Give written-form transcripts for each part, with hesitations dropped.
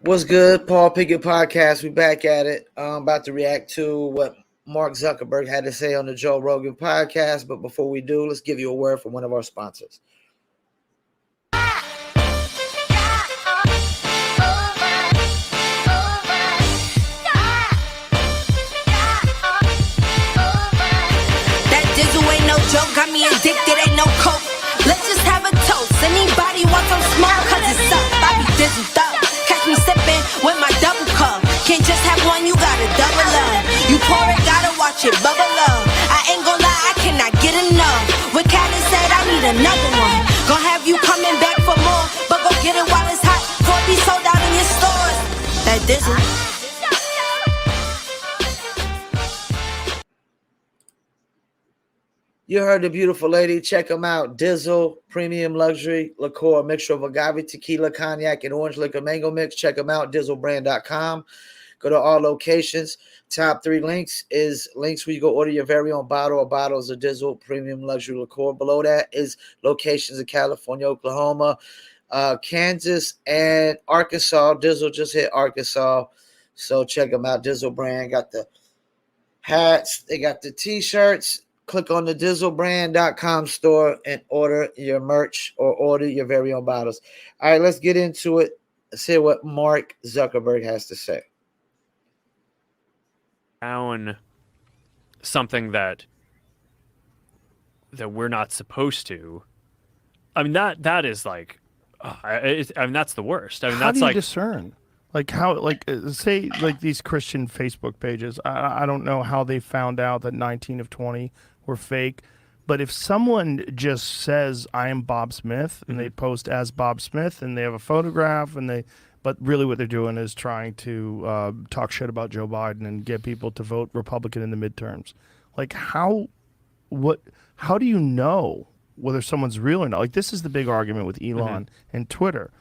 What's good, Paul Pickett Podcast? We back at it. About to react to what Mark Zuckerberg had to say on the Joe Rogan podcast. But before we do, let's give you a word from one of our sponsors. That dizzle ain't no joke, got me addicted, ain't no coke. Let's just have a toast. Anybody want some smoke? Cause it's up, I be dizzled up. Catch me sipping with my double cup. Can't just have one, you gotta double up. You pour it, gotta watch it bubble up. I ain't gon' lie, I cannot get enough. What Callie said, I need another one. Gonna have you coming back for more, but go get it while it's hot. Before it be sold out in your stores. That dizzle. You heard the beautiful lady. Check them out. Dizzle Premium Luxury Liqueur, a mixture of agave, tequila, cognac, and orange liquor mango mix. Check them out. Dizzlebrand.com. Go to all locations. Top 3 links is links where you go order your very own bottle or bottles of Dizzle Premium Luxury Liqueur. Below that is locations in California, Oklahoma, Kansas, and Arkansas. Dizzle just hit Arkansas. So check them out. Dizzle Brand got the hats. They got the T-shirts. Click on the dizzlebrand.com store and order your merch or order your very own bottles. All right, let's get into it. Let's hear what Mark Zuckerberg has to say. Down something that we're not supposed to. I mean, that is like, I mean, that's the worst. I mean, how that's do you like discern? Like how, like say, like these Christian Facebook pages. I don't know how they found out that 19 of 20 were fake, but if someone just says I am Bob Smith and they post as Bob Smith and they have a photograph but really what they're doing is trying to talk shit about Joe Biden and get people to vote Republican in the midterms. Like how do you know whether someone's real or not? Like this is the big argument with Elon and Twitter.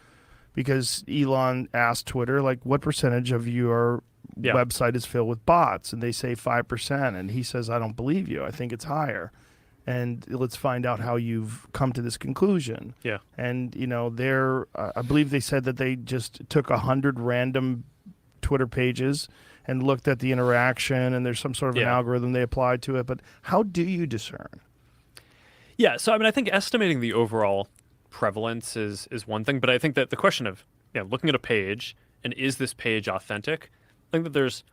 Because Elon asked Twitter, like, what percentage of your website is filled with bots? And they say 5%. And he says, I don't believe you. I think it's higher. And let's find out how you've come to this conclusion. Yeah. And, you know, I believe they said that they just took 100 random Twitter pages and looked at the interaction. And there's some sort of an algorithm they applied to it. But how do you discern? Yeah. So, I mean, I think estimating the overall prevalence is one thing, but I think that the question of looking at a page and is this page authentic, I think that there's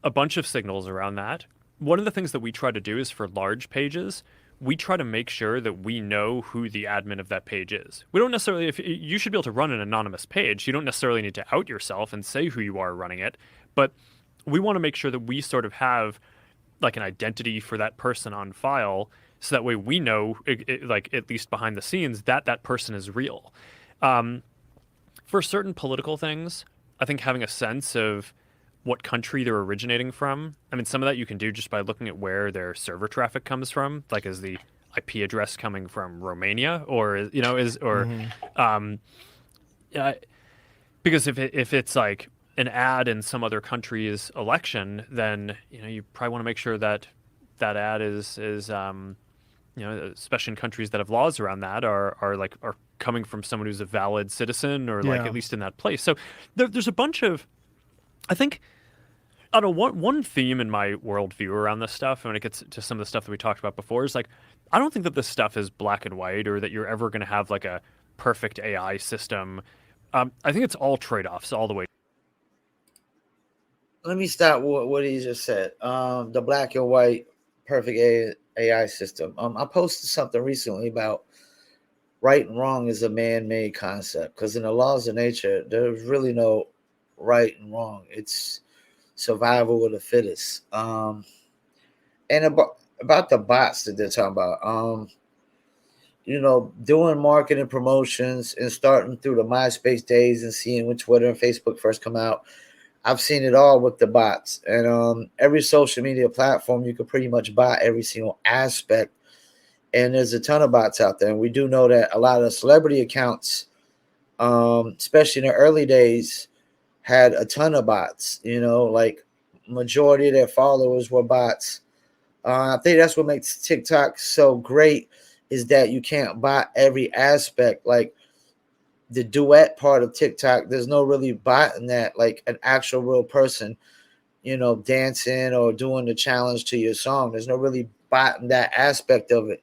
a bunch of signals around that. One of the things that we try to do is for large pages, we try to make sure that we know who the admin of that page is. We don't necessarily, if you should be able to run an anonymous page, you don't necessarily need to out yourself and say who you are running it, but we want to make sure that we sort of have like an identity for that person on file. So that way we know, like at least behind the scenes, that person is real. For certain political things, I think having a sense of what country they're originating from. I mean, some of that you can do just by looking at where their server traffic comes from, like is the IP address coming from Romania, or because if it's like an ad in some other country's election, then you probably want to make sure that ad is especially in countries that have laws around that, are coming from someone who's a valid citizen or like at least in that place. So there's a bunch of, I think, I don't know, one theme in my worldview around this stuff, and when it gets to some of the stuff that we talked about before, is like, I don't think that this stuff is black and white or that you're ever going to have like a perfect AI system. I think it's all trade-offs all the way. Let me start with what he just said. The black and white perfect AI system. I posted something recently about right and wrong is a man-made concept, because in the laws of nature, there's really no right and wrong. It's survival of the fittest. And about the bots that they're talking about, doing marketing promotions and starting through the MySpace days and seeing when Twitter and Facebook first come out. I've seen it all with the bots, and every social media platform, you can pretty much buy every single aspect. And there's a ton of bots out there. And we do know that a lot of celebrity accounts, especially in the early days, had a ton of bots, like majority of their followers were bots. I think that's what makes TikTok so great, is that you can't buy every aspect. Like the duet part of TikTok, there's no really bot in that, like an actual real person, dancing or doing the challenge to your song. There's no really bot in that aspect of it.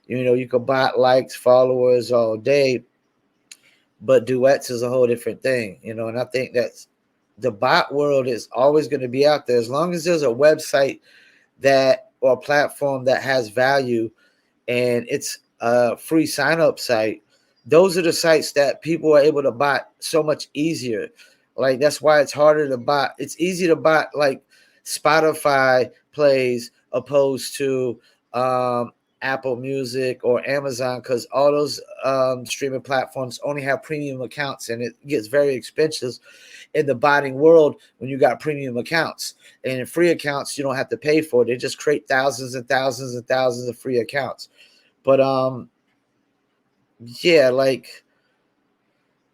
You could bot likes, followers all day, but duets is a whole different thing, and I think that's the bot world is always going to be out there as long as there's a website that or a platform that has value and it's a free sign up site. Those are the sites that people are able to bot so much easier. Like that's why it's harder to bot. It's easy to bot like Spotify plays opposed to Apple Music or Amazon, because all those streaming platforms only have premium accounts, and it gets very expensive in the botting world when you got premium accounts. And in free accounts, you don't have to pay for it. They just create thousands and thousands and thousands of free accounts. But yeah, like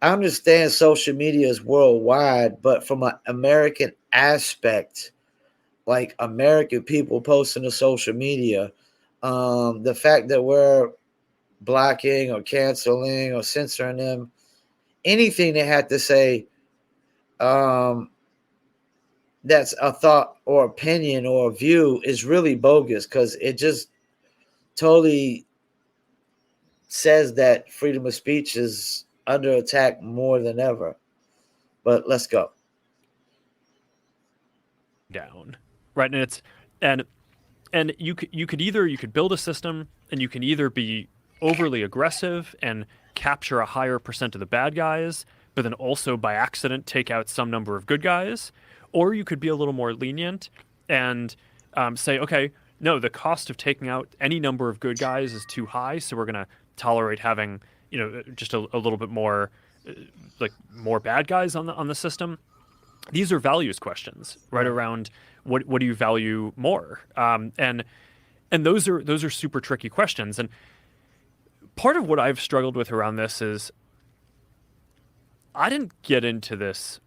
I understand social media is worldwide, but from an American aspect, like American people posting to social media, the fact that we're blocking or canceling or censoring them, anything they had to say, that's a thought or opinion or view is really bogus, because it just totally says that freedom of speech is under attack more than ever. But let's go. Down. Right. And you could build a system, and you can either be overly aggressive and capture a higher percent of the bad guys, but then also by accident take out some number of good guys, or you could be a little more lenient and say, okay, no, the cost of taking out any number of good guys is too high, so we're going to tolerate having just a little bit more like more bad guys on the system. These are values questions, right? Around what do you value more, and those are super tricky questions. And part of what I've struggled with around this is I didn't get into this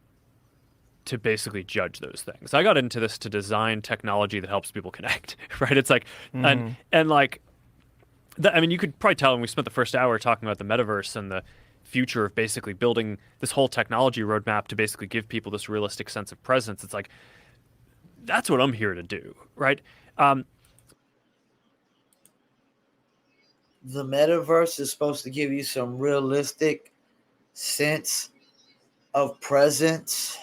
to basically judge those things. I got into this to design technology that helps people connect, right? It's like, and like, I mean, you could probably tell when we spent the first hour talking about the metaverse and the future of basically building this whole technology roadmap to basically give people this realistic sense of presence. It's like, that's what I'm here to do, right? The metaverse is supposed to give you some realistic sense of presence.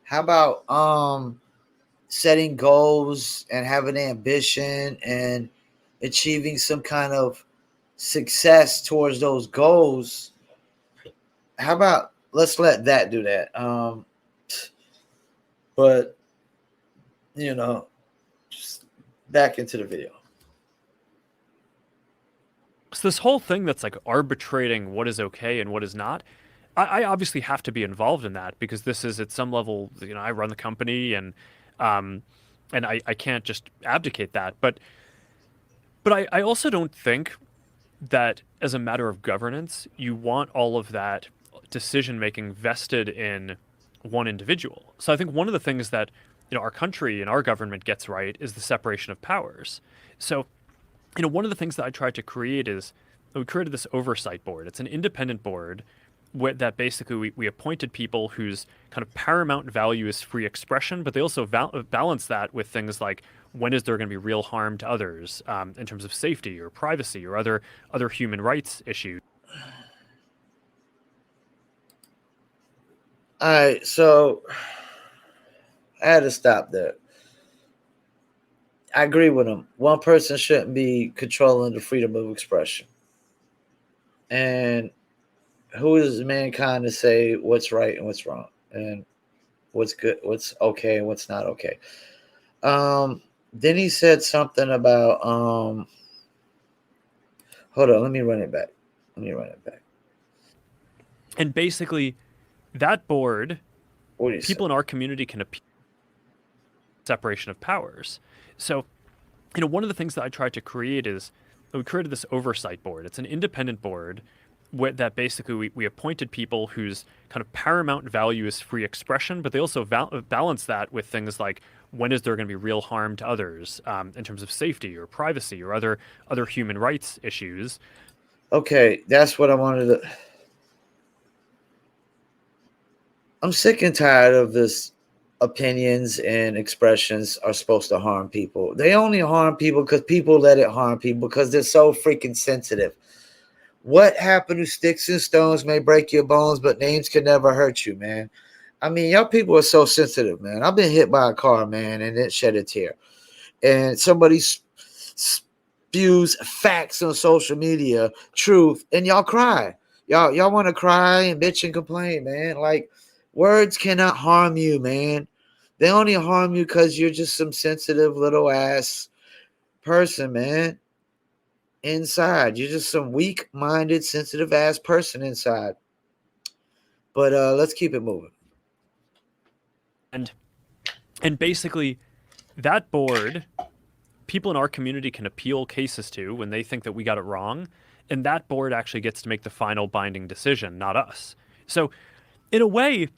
How about setting goals and having ambition and achieving some kind of success towards those goals? How about let's let that do that? But just back into the video. So this whole thing that's like arbitrating what is okay and what is not, I obviously have to be involved in that, because this is at some level, I run the company, and I can't just abdicate that. But I also don't think that as a matter of governance, you want all of that decision making vested in one individual. So I think one of the things that our country and our government gets right is the separation of powers. So one of the things that I tried to create is we created this oversight board. It's an independent board that basically we appointed people whose kind of paramount value is free expression, but they also balance that with things like when is there going to be real harm to others in terms of safety or privacy or other human rights issues. All right, so I had to stop there. I agree with him. One person shouldn't be controlling the freedom of expression. And who is mankind to say what's right and what's wrong and what's good, what's okay and what's not okay? Then he said something about hold on, let me run it back. And basically that board, people in our community can appeal separation of powers. So, one of the things that I tried to create is we created this oversight board. It's an independent board that basically we appointed people whose kind of paramount value is free expression, but they also balance that with things like when is there going to be real harm to others in terms of safety or privacy or other human rights issues. Okay, that's what I wanted to. I'm sick and tired of this opinions and expressions are supposed to harm people. They only harm people because people let it harm people because they're so freaking sensitive. What happened to sticks and stones may break your bones, but names can never hurt you, man. I mean, y'all people are so sensitive, man. I've been hit by a car, man, and it shed a tear. And somebody spews facts on social media, truth, and y'all cry. Y'all want to cry and bitch and complain, man. Like, words cannot harm you, man. They only harm you because you're just some sensitive little ass person, man. Inside, you're just some weak-minded, sensitive ass person inside. But let's keep it moving. And basically, that board, people in our community can appeal cases to when they think that we got it wrong, and that board actually gets to make the final binding decision, not us. So, in a way,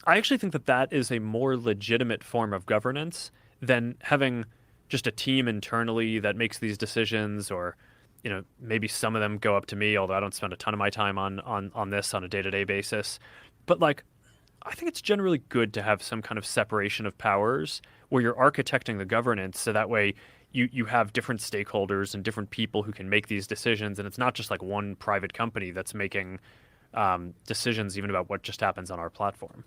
I actually think that that is a more legitimate form of governance than having just a team internally that makes these decisions, or maybe some of them go up to me, although I don't spend a ton of my time on this on a day-to-day basis. But like, I think it's generally good to have some kind of separation of powers where you're architecting the governance so that way you have different stakeholders and different people who can make these decisions, and it's not just like one private company that's making decisions even about what just happens on our platform.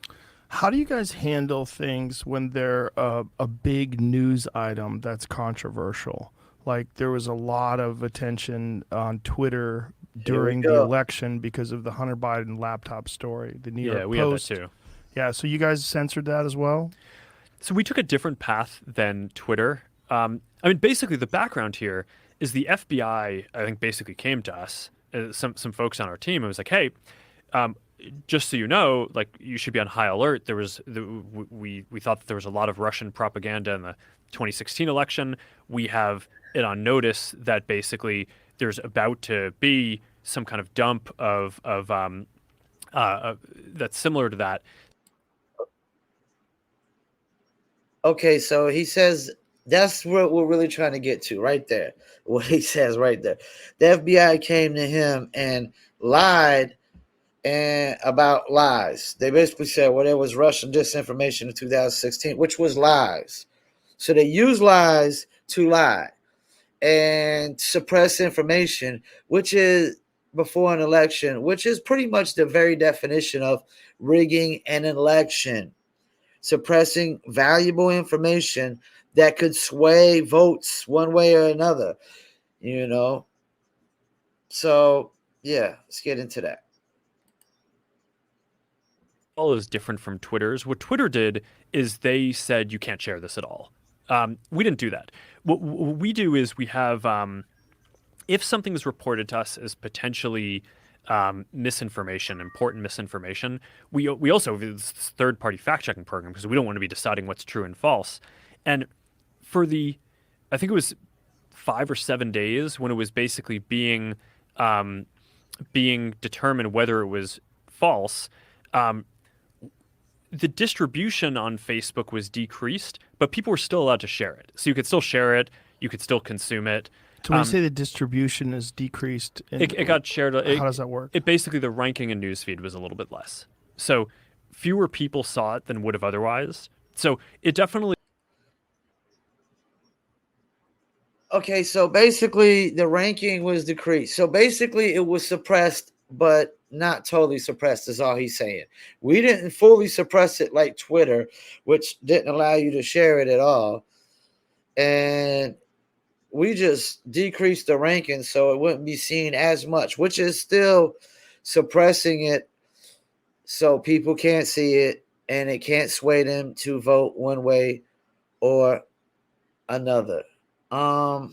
How do you guys handle things when they're a big news item that's controversial? Like there was a lot of attention on Twitter during the election because of the Hunter Biden laptop story. The New York we Post. had that too. Yeah, so you guys censored that as well? So we took a different path than Twitter. I mean, basically the background here is the FBI, I think, basically came to us, some folks on our team, and was like, hey, just so you know, like you should be on high alert. We thought that there was a lot of Russian propaganda in the 2016 election. We have it on notice that basically there's about to be some kind of dump of that's similar to that. Okay, so he says that's what we're really trying to get to right there. What he says right there. The FBI came to him and lied about lies. They basically said, well, there was Russian disinformation in 2016, which was lies. So they use lies to lie and suppress information, which is before an election, which is pretty much the very definition of rigging an election. Suppressing valuable information that could sway votes one way or another, So, yeah, let's get into that. All is different from Twitter's. What Twitter did is they said you can't share this at all. We didn't do that. What we do is we have, if something is reported to us as potentially misinformation, important misinformation, we also have this third-party fact-checking program because we don't want to be deciding what's true and false. And for I think it was 5 or 7 days when it was basically being determined whether it was false, the distribution on Facebook was decreased, but people were still allowed to share it. So you could still share it, you could still consume it. So when you say the distribution is decreased, it got shared. How does that work? It basically, the ranking in newsfeed was a little bit less. So fewer people saw it than would have otherwise. So it definitely. Okay, so basically the ranking was decreased. So basically it was suppressed, but not totally suppressed is all he's saying. We didn't fully suppress it like Twitter, which didn't allow you to share it at all. And we just decreased the ranking so it wouldn't be seen as much, which is still suppressing it so people can't see it and it can't sway them to vote one way or another. Oh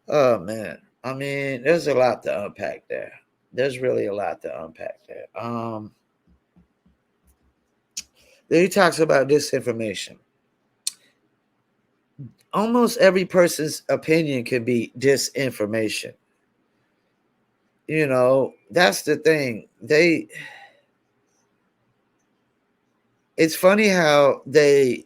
man. I mean, there's a lot to unpack there. There's really a lot to unpack there. Then he talks about disinformation. Almost every person's opinion can be disinformation. That's the thing. It's funny how they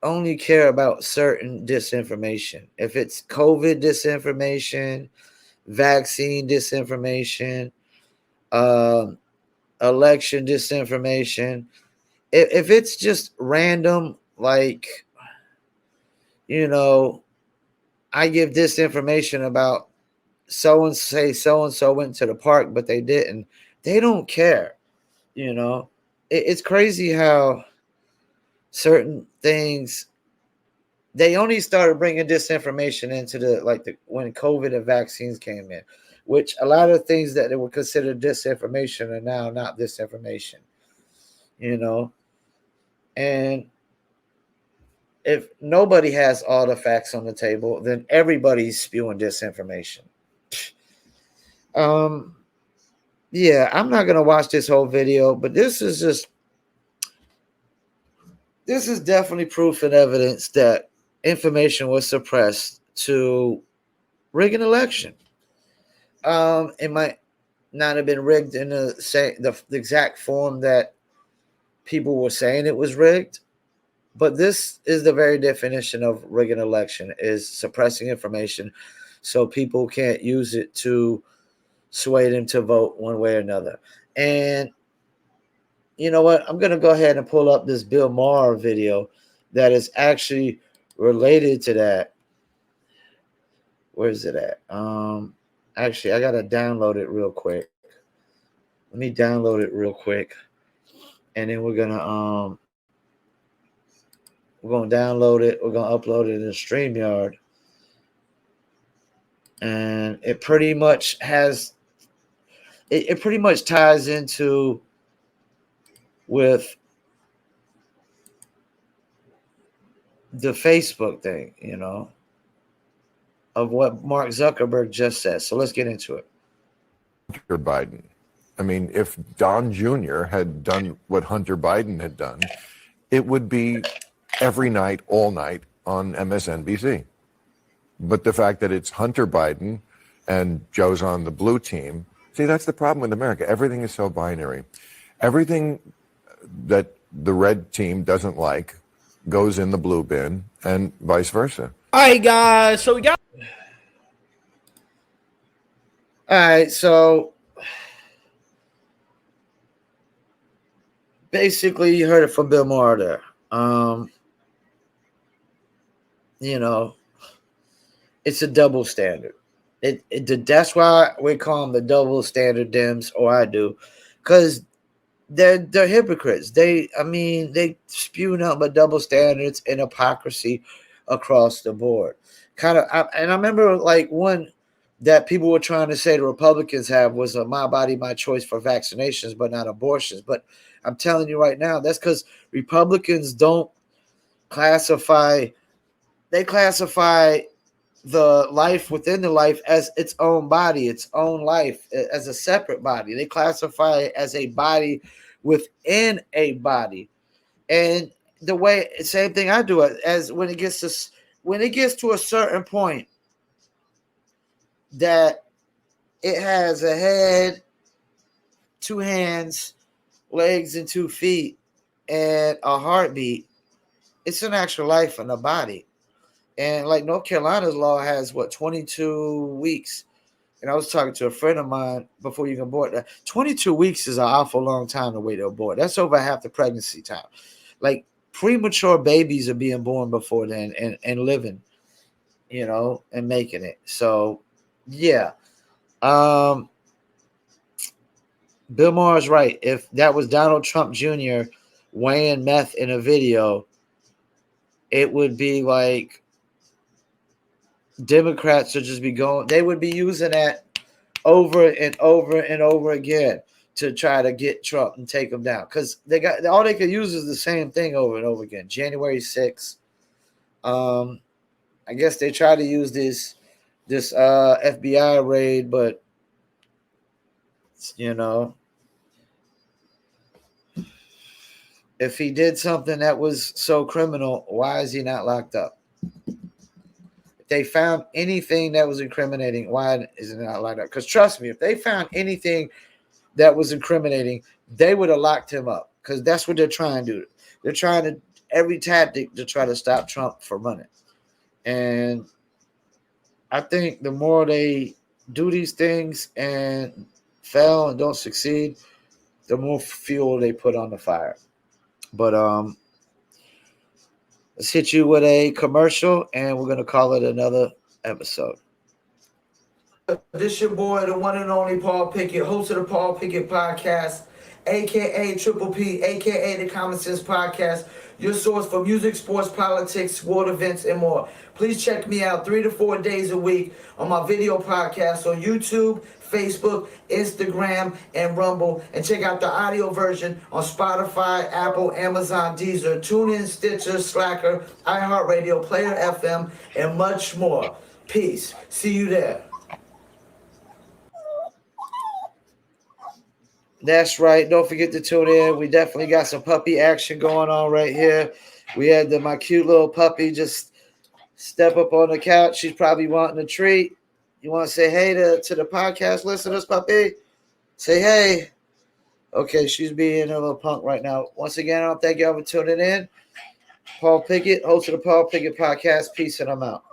only care about certain disinformation. If it's COVID disinformation, vaccine disinformation, election disinformation. If it's just random, like, I give this information about so and so went to the park, but they didn't. They don't care. It's crazy how certain things, they only started bringing disinformation into when COVID and vaccines came in, which a lot of things that they would consider disinformation are now not disinformation. And if nobody has all the facts on the table, then everybody's spewing disinformation. Yeah, I'm not gonna watch this whole video, but this is definitely proof and evidence that information was suppressed to rig an election. It might not have been rigged in the exact form that people were saying it was rigged, but this is the very definition of rigging an election, is suppressing information so people can't use it to sway them to vote one way or another. And you know what? I'm going to go ahead and pull up this Bill Maher video that is actually related to that. Where is it at? Actually, I got to download it real quick. Let me download it real quick. And then we're going to download it. We're going to upload it in StreamYard. And it pretty much has, it pretty much ties into with the Facebook thing, of what Mark Zuckerberg just said. So let's get into it. Hunter Biden. I mean, if Don Jr. had done what Hunter Biden had done, it would be every night, all night on MSNBC. But the fact that it's Hunter Biden and Joe's on the blue team, see, that's the problem with America. Everything is so binary. Everything that the red team doesn't like goes in the blue bin, and vice versa. All right, guys. So we got. All right, so basically, you heard it from Bill Maher there. It's a double standard. That's why we call them the double standard Dems, or I do, because they're hypocrites. They spew nothing but double standards and hypocrisy across the board. And I remember one that people were trying to say the Republicans have was a my body, my choice for vaccinations, but not abortions. But I'm telling you right now, that's because Republicans don't classify. They classify the life within the life as its own body, its own life, as a separate body. They classify it as a body within a body. And the way, same thing I do, as when it gets to a certain point that it has a head, 2 hands, legs, and 2 feet, and a heartbeat, it's an actual life in a body. And like North Carolina's law has 22 weeks. And I was talking to a friend of mine before you can abort. 22 weeks is an awful long time to wait to abort. That's over half the pregnancy time. Like premature babies are being born before then and living, and making it. So yeah. Bill Maher's right. If that was Donald Trump Jr. weighing meth in a video, it would be like Democrats would just be going, they would be using that over and over and over again to try to get Trump and take him down. Because all they could use is the same thing over and over again. January 6th. I guess they try to use this FBI raid, but if he did something that was so criminal, why is he not locked up? They found anything that was incriminating, why is it not locked up? Because trust me, if they found anything that was incriminating, they would have locked him up, because that's what they're trying to do. They're trying to every tactic to try to stop Trump from running. And I think the more they do these things and fail and don't succeed, the more fuel they put on the fire. But let's hit you with a commercial, and we're gonna call it another episode. This your boy, the one and only Paul Pickett, host of the Paul Pickett Podcast, aka Triple P, aka the Common Sense Podcast, your source for music, sports, politics, world events, and more. Please check me out 3 to 4 days a week on my video podcast on YouTube, Facebook, Instagram, and Rumble. And check out the audio version on Spotify, Apple, Amazon, Deezer, TuneIn, Stitcher, Slacker, iHeartRadio, Player FM, and much more. Peace. See you there. That's right. Don't forget to tune in. We definitely got some puppy action going on right here. We had my cute little puppy just step up on the couch. She's probably wanting a treat. You want to say hey to the podcast listeners, puppy? Say hey. Okay, she's being a little punk right now. Once again, I want to thank y'all for tuning in. Paul Pickett, host of the Paul Pickett Podcast. Peace, and I'm out.